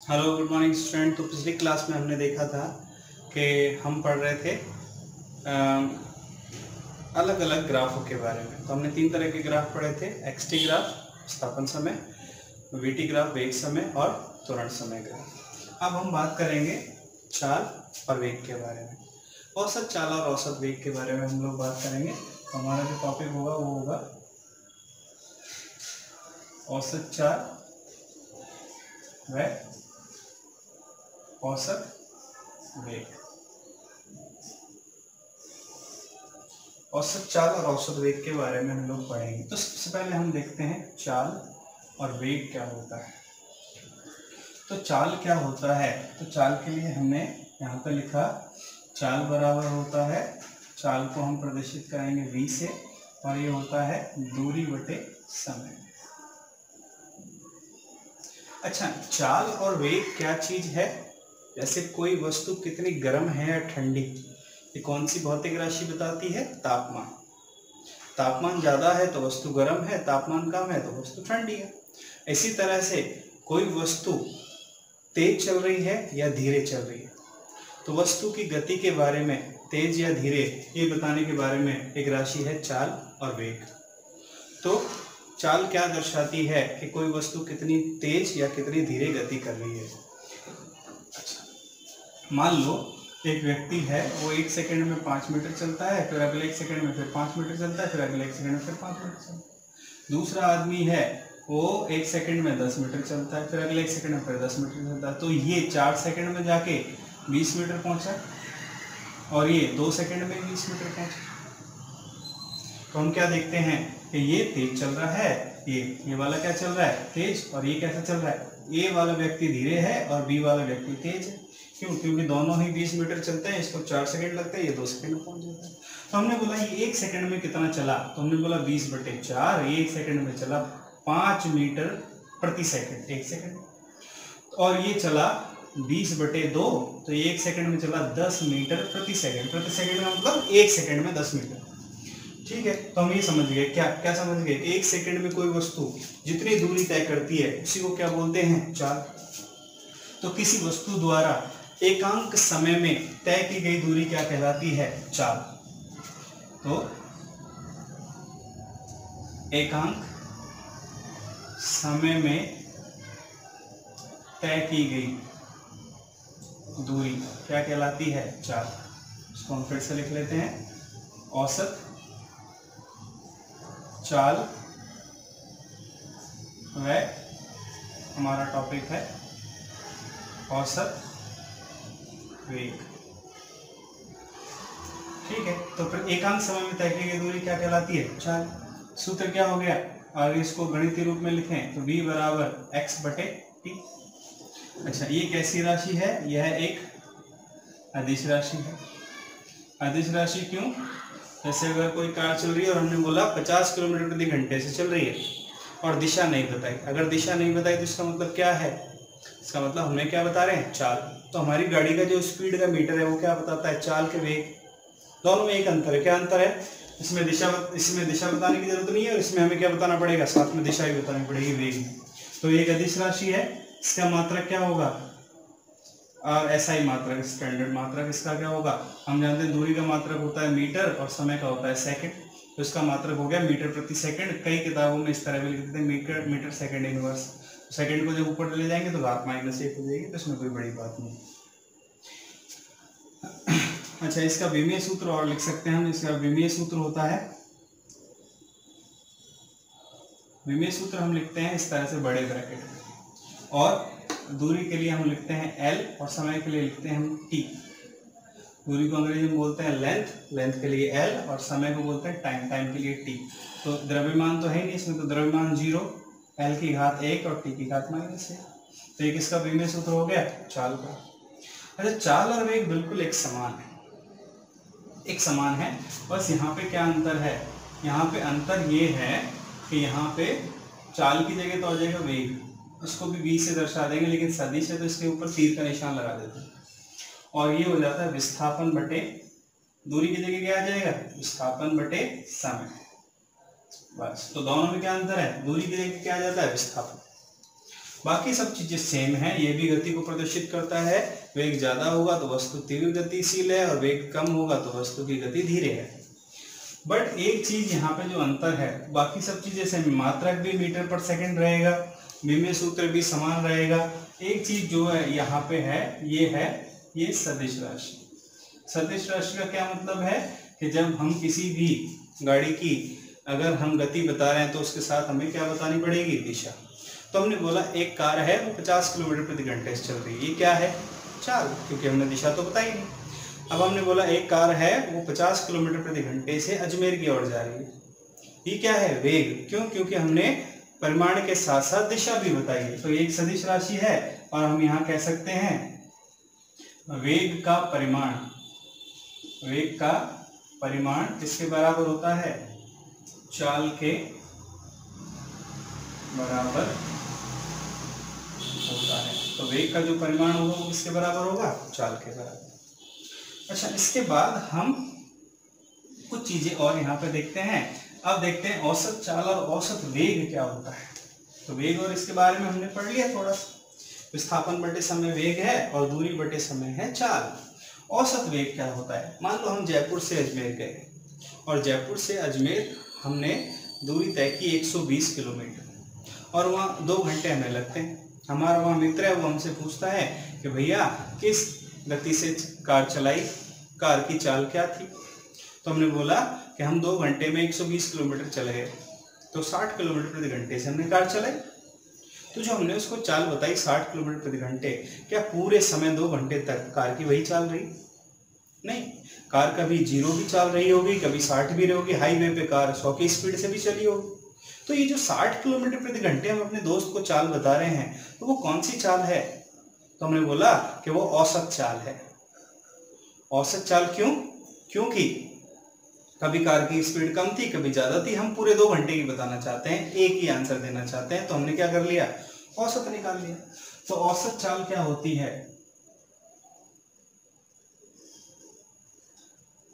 Hello good morning student. तो पिछली class में हमने देखा था कि हम पढ़ रहे थे अलग अलग ग्राफों के बारे में। तो हमने 3 तरह के ग्राफ पढ़े थे, एक्सटी ग्राफ स्थापन समय, वीटी ग्राफ वेग समय और त्वरण समय ग्राफ। अब हम बात करेंगे चाल और वेग के बारे में। औसत चाल और औसत वेग के बारे में हम लोग बात करेंगे। तो हमारा जो टॉपिक होगा वो होगा औसत चाल व औसत वेग। औसत चाल और औसत वेग के बारे में हम लोग पढ़ेंगे। तो सबसे पहले हम देखते हैं चाल और वेग क्या होता है। तो चाल क्या होता है, तो चाल के लिए हमने यहाँ पे लिखा चाल बराबर होता है, चाल को हम प्रदर्शित करेंगे v से, और ये होता है दूरी बटे समय। अच्छा, चाल और वेग क्या चीज है? जैसे कोई वस्तु कितनी गर्म है या ठंडी, ये कौन सी भौतिक राशि बताती है? तापमान। तापमान ज्यादा है तो वस्तु गर्म है, तापमान कम है तो वस्तु ठंडी है। इसी तरह से कोई वस्तु तेज चल रही है या धीरे चल रही है, तो वस्तु की गति के बारे में, तेज या धीरे, ये बताने के बारे में एक राशि है चाल और वेग। तो चाल क्या दर्शाती है कि कोई वस्तु कितनी तेज या कितनी धीरे गति कर रही है। अच्छा, मान लो एक व्यक्ति है, वो 1 सेकंड में 5 मीटर चलता है, फिर अगले 1 सेकंड में फिर 5 मीटर चलता है, फिर अगले 1 सेकंड में फिर 5 मीटर चलता है। दूसरा आदमी है, वो 1 सेकंड में 10 मीटर चलता है, फिर अगले 1 सेकंड में फिर 10 मीटर चलता है। तो ये 4 सेकंड में जाके 20 मीटर पहुंचा और ये 2 सेकंड में 20 मीटर पहुंचा। तो हम क्या देखते हैं कि ये तेज चल रहा है, ये वाला क्या चल रहा है? तेज। और ये कैसा चल रहा है? ए वाला व्यक्ति धीरे है और बी वाला व्यक्ति तेज है। क्यों? क्योंकि दोनों ही 20 मीटर चलते हैं, इसको 4 सेकंड लगते हैं, ये 2 सेकंड में पहुंच जाता है। तो हमने बोला ये 1 सेकंड में कितना चला, तो हमने बोला 20/4। ये 1 सेकंड में चला 5 मीटर प्रति सेकंड, 1 सेकंड। और ये चला 20/2, तो ये 1 सेकंड में चला 10 मीटर प्रति सेकंड। प्रति सेकंड का मतलब 1 सेकंड में 10 मीटर। ठीक है, तो हम ये समझ गए। क्या समझ गए? 1 सेकंड में कोई वस्तु जितनी दूरी तय करती है उसी को क्या बोलते हैं? चाल। तो किसी वस्तु द्वारा एकांक समय में तय की गई दूरी क्या कहलाती है? चाल। तो एकांक समय में तय की गई दूरी क्या कहलाती है? चाल। इसको हम फिर से लिख लेते हैं, औसत चाल व हमारा टॉपिक है औसत वेग। ठीक है, तो फिर एकांक समय में तय की गई दूरी क्या कहलाती है? चाल। सूत्र क्या हो गया? अगर इसको गणितीय रूप में लिखें तो v बराबर x/t। अच्छा, ये कैसी राशि है? यह एक अदिश राशि है। अदिश राशि क्यों? जैसे अगर कोई कार चल रही है और हमने बोला 50 किलोमीटर प्रति घंटे से चल रही है और दिशा नहीं बताई। अगर दिशा नहीं बताई तो इसका मतलब क्या है? इसका मतलब हमें क्या बता रहे हैं? चाल। तो हमारी गाड़ी का जो स्पीड का मीटर है वो क्या बताता है? चाल के वेग। दोनों में एक अंतर है। क्या अंतर है? इसमें दिशा बताने की जरूरत नहीं है और इसमें हमें क्या बताना पड़ेगा? साथ में दिशा भी बतानी पड़ेगी, वेग। तो एक अदिश राशि है, इसका मात्रक क्या होगा? और SI मात्रक, स्टैंडर्ड मात्रक इसका क्या होगा? हम जानते हैं दूरी का मात्रक होता है मीटर और समय का होता है सेकंड। तो इसका मात्रक हो गया मीटर प्रति सेकंड। कई किताबों में इस तरह भी लिखते हैं मीटर सेकंड इनवर्स। सेकंड को जब ऊपर ले जाएंगे तो घात -1 हो जाएगी, तो इसमें कोई बड़ी बात नहीं। अच्छा, इसका विमीय सूत्र और लिख सकते हैं हम। इसका विमीय सूत्र होता है, विमीय सूत्र हम लिखते हैं इस तरह से बड़े ब्रैकेट में, और दूरी के लिए हम लिखते हैं L और समय के लिए लिखते हैं हम T। दूरी को अंग्रेजी में बोलते हैं लेंथ, लेंथ के लिए L, और समय को बोलते हैं टाइम, टाइम के लिए T। तो द्रव्यमान तो है नहीं इसमें, तो द्रव्यमान 0, L की घात 1 और T की घात -1। तो एक इसका विमीय सूत्र हो गया चाल का। अच्छा, चाल और वेग बिल्कुल एक समान है, एक समान है। बस यहाँ पे क्या अंतर है? यहाँ पे अंतर ये है कि यहाँ पे चाल की जगह तो आ जाएगा वेग, उसको भी v से दर्शा देंगे, लेकिन सदिश है तो इसके ऊपर तीर का निशान लगा देते हैं, और ये हो जाता है विस्थापन बटे दूरी की जगह क्या आ जाएगा? विस्थापन बटे समय। बस, तो दोनों में क्या अंतर है? दूरी की जगह क्या आ जाता है? विस्थापन। बाकी सब चीजें सेम है, ये भी गति को प्रदर्शित करता है। वेग ज्यादा होगा तो वस्तु तीव्र गतिशील है, और वेग कम होगा तो वस्तु की गति धीरे है। बट एक चीज यहाँ पे जो अंतर है, बाकी सब चीजें सेम, मात्रक भी मीटर पर सेकंड रहेगा, विमेय सूत्र भी समान रहेगा। एक चीज जो है यहाँ पे है, ये सदिश राशि। सदिश राशि का क्या मतलब है कि जब हम किसी भी गाड़ी की अगर हम गति बता रहे हैं तो उसके साथ हमें क्या बतानी पड़ेगी, दिशा। तो हमने बोला एक कार है वो 50 किलोमीटर प्रति घंटे से चल रही है, ये क्या है, चाल, क्योंकि हमने दिशा तो बताई नहीं। अब हमने बोला एक कार है वो 50 किलोमीटर प्रति घंटे से अजमेर की ओर जा रही है, ये क्या है, वेग। क्यों, क्योंकि हमने परिमाण के साथ साथ दिशा भी बताई है। तो ये एक सदिश राशि है, और हम यहाँ कह सकते हैं वेग का परिमाण किसके बराबर होता है, चाल के बराबर होता है। तो वेग का जो परिमाण होगा वो किसके बराबर होगा, चाल के बराबर। अच्छा, इसके बाद हम कुछ चीजें और यहाँ पे देखते हैं। अब देखते हैं औसत चाल और औसत वेग क्या होता है। तो वेग और इसके बारे में हमने पढ़ लिया थोड़ा सा। विस्थापन बटे समय वेग है और दूरी बटे समय है चाल। औसत वेग क्या होता है, मान लो हम जयपुर से अजमेर गए, और जयपुर से अजमेर हमने दूरी तय की 120 किलोमीटर, और वहाँ 2 घंटे हमें लगते हैं। हमारा वहाँ मित्र है, वो हमसे पूछता है कि भैया किस गति से कार चलाई, कार की चाल क्या थी। तो हमने बोला कि हम 2 घंटे में 120 किलोमीटर चले गए, तो 60 किलोमीटर प्रति घंटे से हमने कार चलाई। तो जो हमने उसको चाल बताई 60 किलोमीटर प्रति घंटे, क्या पूरे समय 2 घंटे तक कार की वही चाल रही, नहीं। कार कभी 0 भी चाल रही होगी, कभी 60 भी रही होगी, हाईवे पे कार 100 की स्पीड से भी चली होगी। तो ये जो 60 किलोमीटर प्रति घंटे हम अपने दोस्त को चाल बता रहे हैं, तो वो कौन सी चाल है, तो हमने बोला कि वो औसत चाल है। औसत चाल क्यों, क्योंकि कभी कार की स्पीड कम थी, कभी ज्यादा थी, हम पूरे 2 घंटे की बताना चाहते हैं, एक ही आंसर देना चाहते हैं, तो हमने क्या कर लिया, औसत निकाल लिया। तो औसत चाल क्या होती है,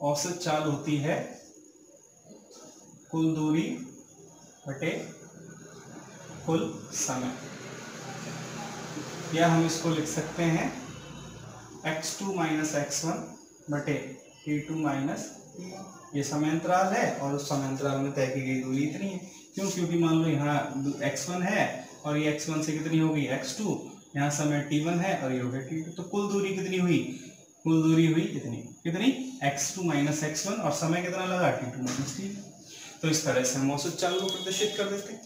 औसत चाल होती है कुल दूरी बटे कुल समय, या हम इसको लिख सकते हैं x2 माइनस x1 बटे t2 माइनस t1। ये समय अंतराल है, और उस समय अंतराल में तय की गई दूरी इतनी है। क्यों, क्योंकि मान लो यहाँ x1 है, और ये x1 से कितनी होगी x2, यहाँ समय t1 है, और ये हो गया t2। तो कुल दूरी कितनी हुई, कुल दूरी हुई इतनी, कितनी, x2 माइनस x1, और समय कितना लगा, t2 माइनस t। तो इस तरह से हम औसत चाल को प्रदर्शित कर देते हैं।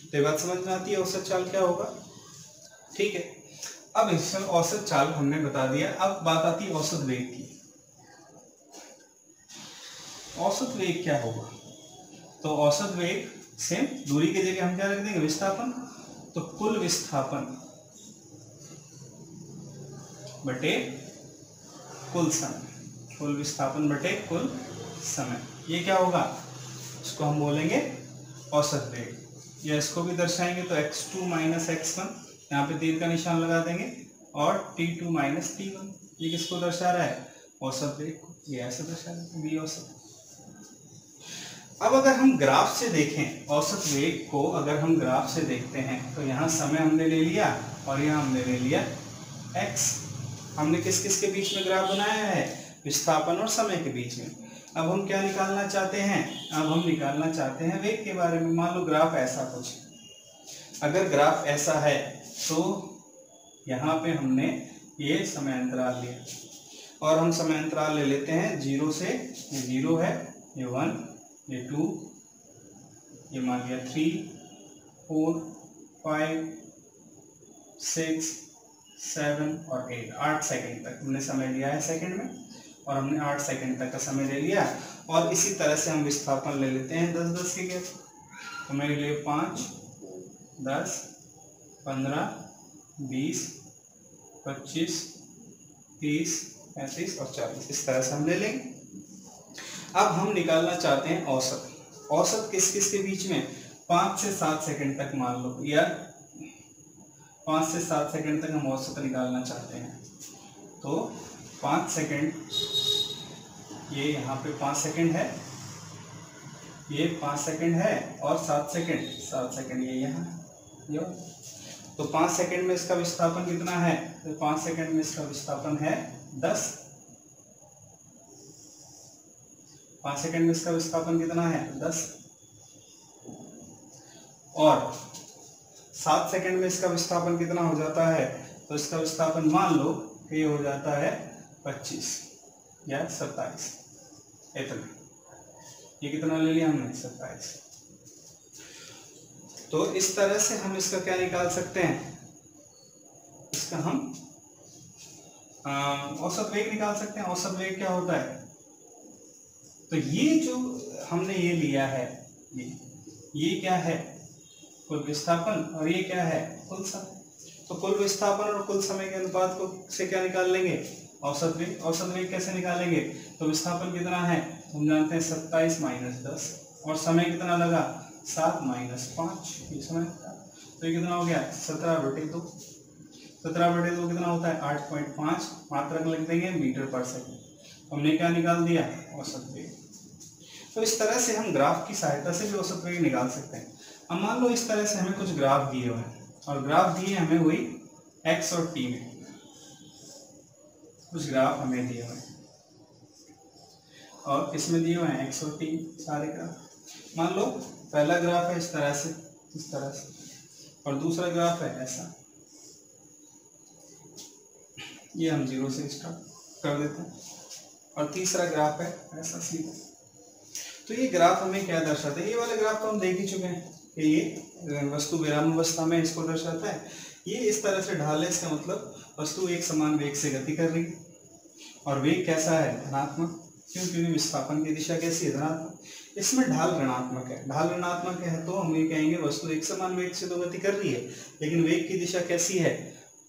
तो ये बात समझ में आती है औसत चाल क्या होगा, ठीक है। अब इस औसत चाल हमने बता दिया। अब बात आती है औसत वेग की। औसत वेग क्या होगा, तो औसत वेग सेम, दूरी की जगह हम क्या रख देंगे, विस्थापन। तो कुल विस्थापन बटे कुल समय, कुल विस्थापन बटे कुल समय, ये क्या होगा, इसको हम बोलेंगे औसत वेग। या इसको भी दर्शाएंगे तो x2 माइनस x1, यहाँ पे तीर का निशान लगा देंगे, और t2 माइनस t1, ये किसको दर्शा रहा है, औसत वेग को। ये ऐसे दर्शा रहा है, औसत। अब अगर हम ग्राफ से देखें औसत वेग को, अगर हम ग्राफ से देखते हैं, तो यहाँ समय हमने ले लिया, और यहाँ हमने ले लिया x। हमने किस किस के बीच में ग्राफ बनाया है, विस्थापन और समय के बीच में। अब हम क्या निकालना चाहते हैं, अब हम निकालना चाहते हैं वेग के बारे में। मान लो ग्राफ ऐसा कुछ, अगर ग्राफ ऐसा है तो यहाँ पे हमने ये समय अंतराल लिया, और हम समय अंतराल ले लेते हैं 0 से, ये 0 है, ये 1, ये 2, ये मान लिया 3, 4, 5, 6, 7 और 8, 8 सेकंड तक हमने समय लिया है सेकंड में, और हमने 8 सेकंड तक का समय ले लिया। और इसी तरह से हम विस्थापन ले लेते हैं 10-10 के गैप। तो मेरे लिए 5, 10, 15, 20, 25, 30, 35 और 40, इस तरह से हम ले लेंगे। अब हम निकालना चाहते हैं औसत। औसत किस किस के बीच में, 5 से 7 सेकंड तक मान लो, या 5 से 7 सेकंड तक हम औसत निकालना चाहते हैं। तो 5 सेकंड, ये यहाँ पे 5 सेकंड है, ये 5 सेकंड है, और 7 सेकंड, 7 सेकंड ये यहाँ, तो 5 सेकंड में इसका विस्थापन कितना है? तो 5 सेकंड में इसका विस्थापन है 10। 5 सेकंड में इसका विस्थापन कितना है? 10। और 7 सेकंड में इसका विस्थापन कितना हो जाता है? तो इसका विस्थापन मान लो ये हो जाता है 25 या 27, इतना। ये कितना ले लिया हमने? 27। तो इस तरह से हम इसका क्या निकाल सकते हैं? इसका हम औसत वेग निकाल सकते हैं। औसत वेग क्या होता है? तो ये जो हमने ये लिया है, ये क्या है? कुल विस्थापन, और ये क्या है? कुल समय। तो कुल विस्थापन और कुल समय के अनुपात को से क्या निकाल लेंगे? औसत वेग। औसत वेग कैसे निकालेंगे? तो विस्थापन कितना है हम जानते हैं, 27 - 10, और समय कितना लगा? 7 - 5, ये समय था। तो ये कितना हो गया? 17/2। 17/2 कितना होता है? 8.5। मात्रक लिख देंगे मीटर पर सेकंड। हमने क्या निकाल दिया? औसत वेग। तो इस तरह से हम ग्राफ की सहायता से भी औसत वेग निकाल सकते हैं। अब मान लो इस तरह से हमें कुछ ग्राफ दिए हुए हैं, और ग्राफ दिए हमें वही x और t में कुछ ग्राफ हमें दिए हुए हैं, और इसमें दिए हुए हैं x और t सारे ग्राफ। मान लो पहला ग्राफ है इस तरह से, और दूसरा ग्राफ है ऐसा। ये हम 0 से स्टार्ट कर देते हैं, और तीसरा ग्राफ है ऐसा सीधा। तो ये ग्राफ हमें क्या दर्शाते हैं? ये वाले ग्राफ तो हम देख ही चुके हैं कि ये वस्तु विराम अवस्था में इसको दर्शाता है। ये इस तरह से ढाल है, इसका मतलब वस्तु एक समान वेग से गति कर रही है, और वेग कैसा है? धनात्मक। क्यों? क्योंकि विस्थापन की दिशा कैसी है? धनात्मक। इसमें ढाल ऋणात्मक है। ढाल ऋणात्मक है तो हम ये कहेंगे वस्तु एक समान वेग से तो गति कर रही है, लेकिन वेग की दिशा कैसी है?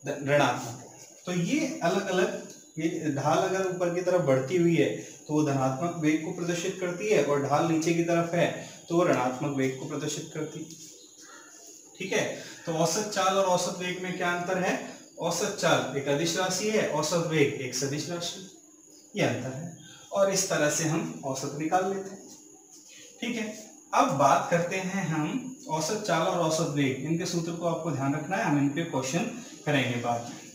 ऋणात्मक। तो ये अलग अलग, ये ढाल अगर ऊपर की तरफ बढ़ती हुई है तो वो धनात्मक वेग को प्रदर्शित करती है, और ढाल नीचे की तरफ है तो वो ऋणात्मक वेग को प्रदर्शित करती है। ठीक है। तो औसत चाल और औसत वेग में क्या अंतर है? औसत चाल एक अदिश राशि है, औसत वेग एक सदिश राशि, ये अंतर है। और इस तरह से हम औसत निकाल लेते हैं। ठीक है। अब बात करते हैं हम औसत चाल और औसत वेग, इनके सूत्र को आपको ध्यान रखना है, हम इन पे क्वेश्चन करेंगे बाद में।